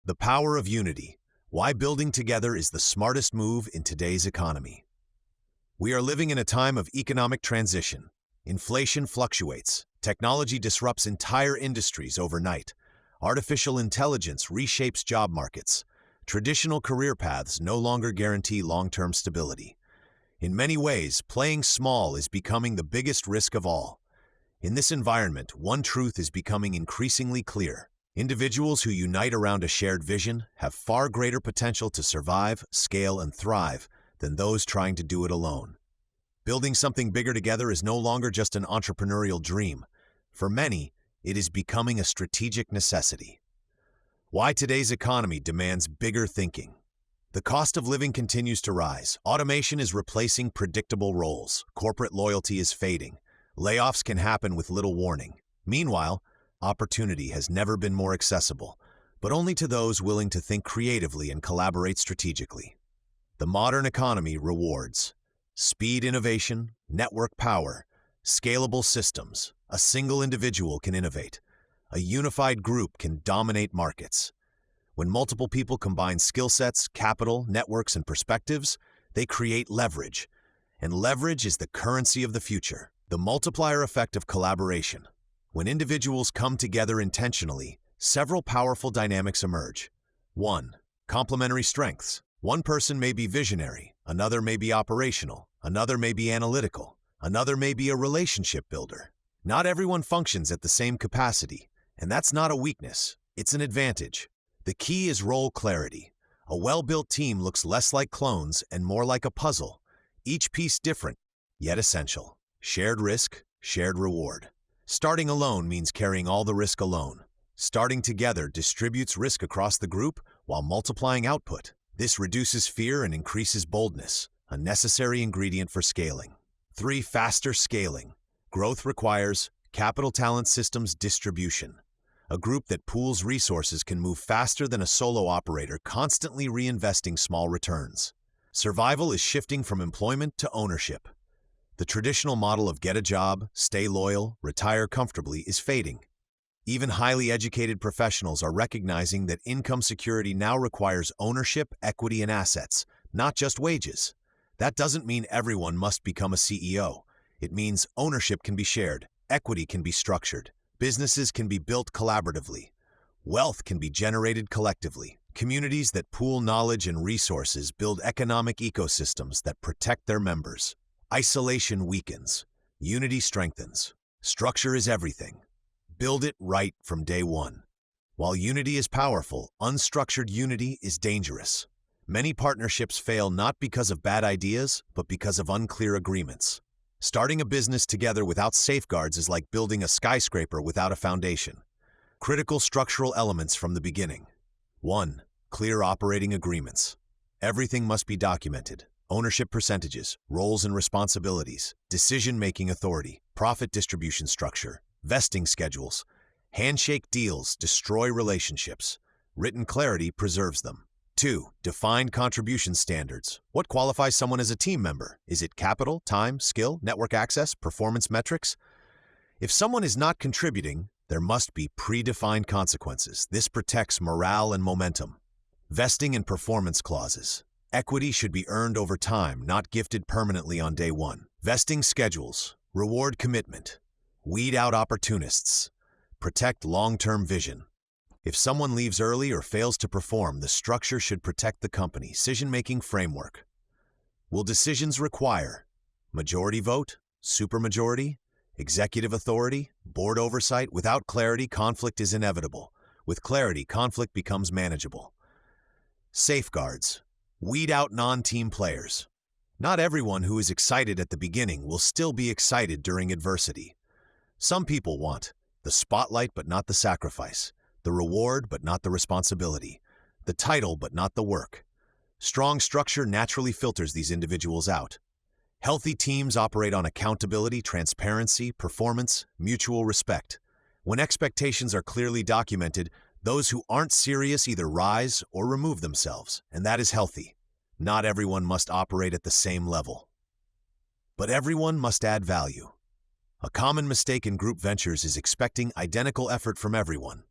The power of unity. Why building together is the smartest move in today's economy. We are living in a time of economic transition. Inflation fluctuates. Technology disrupts entire industries overnight. Artificial intelligence reshapes job markets. Traditional career paths no longer guarantee long-term stability. In many ways, playing small is becoming the biggest risk of all. In this environment, one truth is becoming increasingly clear. Individuals who unite around a shared vision have far greater potential to survive, scale, and thrive than those trying to do it alone. Building something bigger together is no longer just an entrepreneurial dream. For many, it is becoming a strategic necessity. Why today's economy demands bigger thinking. The cost of living continues to rise. Automation is replacing predictable roles. Corporate loyalty is fading. Layoffs can happen with little warning. Meanwhile, opportunity has never been more accessible, but only to those willing to think creatively and collaborate strategically. The modern economy rewards speed innovation, network power, scalable systems. A single individual can innovate. A unified group can dominate markets. When multiple people combine skill sets, capital, networks, and perspectives, they create leverage. And leverage is the currency of the future. The multiplier effect of collaboration. When individuals come together intentionally, several powerful dynamics emerge. 1. Complementary strengths. One person may be visionary, another may be operational, another may be analytical, another may be a relationship builder. Not everyone functions at the same capacity, and that's not a weakness, it's an advantage. The key is role clarity. A well-built team looks less like clones and more like a puzzle, each piece different, yet essential. Shared risk, shared reward. Starting alone means carrying all the risk alone. Starting together distributes risk across the group while multiplying output. This reduces fear and increases boldness, a necessary ingredient for scaling. 3. Faster scaling. Growth requires capital talent systems distribution. A group that pools resources can move faster than a solo operator constantly reinvesting small returns. Survival is shifting from employment to ownership. The traditional model of get a job, stay loyal, retire comfortably is fading. Even highly educated professionals are recognizing that income security now requires ownership, equity, and assets, not just wages. That doesn't mean everyone must become a CEO. It means ownership can be shared, equity can be structured, businesses can be built collaboratively, wealth can be generated collectively. Communities that pool knowledge and resources build economic ecosystems that protect their members. Isolation weakens. Unity strengthens. Structure is everything. Build it right from day one. While unity is powerful, unstructured unity is dangerous. Many partnerships fail not because of bad ideas, but because of unclear agreements. Starting a business together without safeguards is like building a skyscraper without a foundation. Critical structural elements from the beginning. 1. Clear operating agreements. Everything must be documented. Ownership percentages, roles and responsibilities, decision-making authority, profit distribution structure, vesting schedules. Handshake deals destroy relationships. Written clarity preserves them. 2. Defined contribution standards. What qualifies someone as a team member? Is it capital, time, skill, network access, performance metrics? If someone is not contributing, there must be predefined consequences. This protects morale and momentum. Vesting and performance clauses. Equity should be earned over time, not gifted permanently on day one. Vesting schedules. Reward commitment. Weed out opportunists. Protect long-term vision. If someone leaves early or fails to perform, the structure should protect the company. Decision-making framework. Will decisions require majority vote, supermajority, executive authority, board oversight? Without clarity, conflict is inevitable. With clarity, conflict becomes manageable. Safeguards. Weed out non-team players. Not everyone who is excited at the beginning will still be excited during adversity. Some people want the spotlight but not the sacrifice, the reward but not the responsibility, the title but not the work. Strong structure naturally filters these individuals out. Healthy teams operate on accountability, transparency, performance, mutual respect. When expectations are clearly documented, those who aren't serious either rise or remove themselves, and that is healthy. Not everyone must operate at the same level. But everyone must add value. A common mistake in group ventures is expecting identical effort from everyone.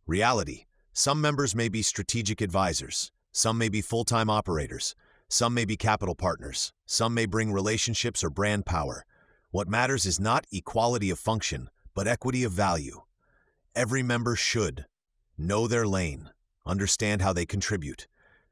Reality: Some members may be strategic advisors, some may be full-time operators, some may be capital partners, some may bring relationships or brand power. What matters is not equality of function, but equity of value. Every member should know their lane, understand how they contribute,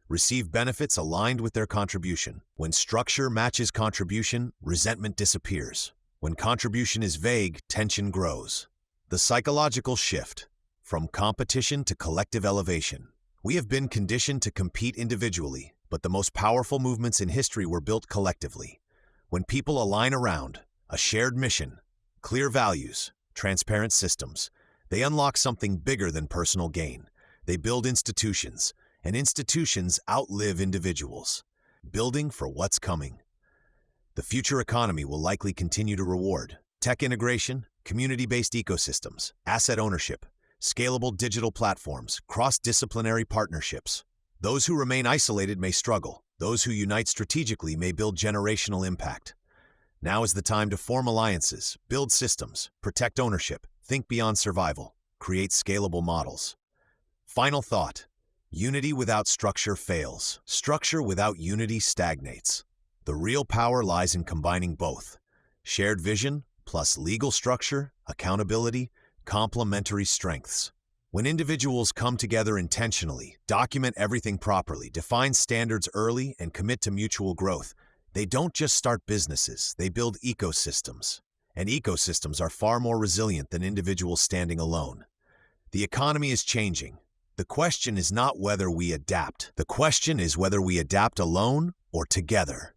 receive benefits aligned with their contribution. When structure matches contribution, resentment disappears. When contribution is vague, tension grows. The psychological shift from competition to collective elevation. We have been conditioned to compete individually, but the most powerful movements in history were built collectively. When people align around a shared mission, clear values, transparent systems, they unlock something bigger than personal gain. They build institutions, and institutions outlive individuals, building for what's coming. The future economy will likely continue to reward tech integration, community-based ecosystems, asset ownership, scalable digital platforms, cross-disciplinary partnerships. Those who remain isolated may struggle. Those who unite strategically may build generational impact. Now is the time to form alliances, build systems, protect ownership, think beyond survival, create scalable models. Final thought: unity without structure fails. Structure without unity stagnates. The real power lies in combining both. Shared vision plus legal structure, accountability, complementary strengths. When individuals come together intentionally, document everything properly, define standards early, and commit to mutual growth, they don't just start businesses, they build ecosystems. And ecosystems are far more resilient than individuals standing alone. The economy is changing. The question is not whether we adapt. The question is whether we adapt alone or together.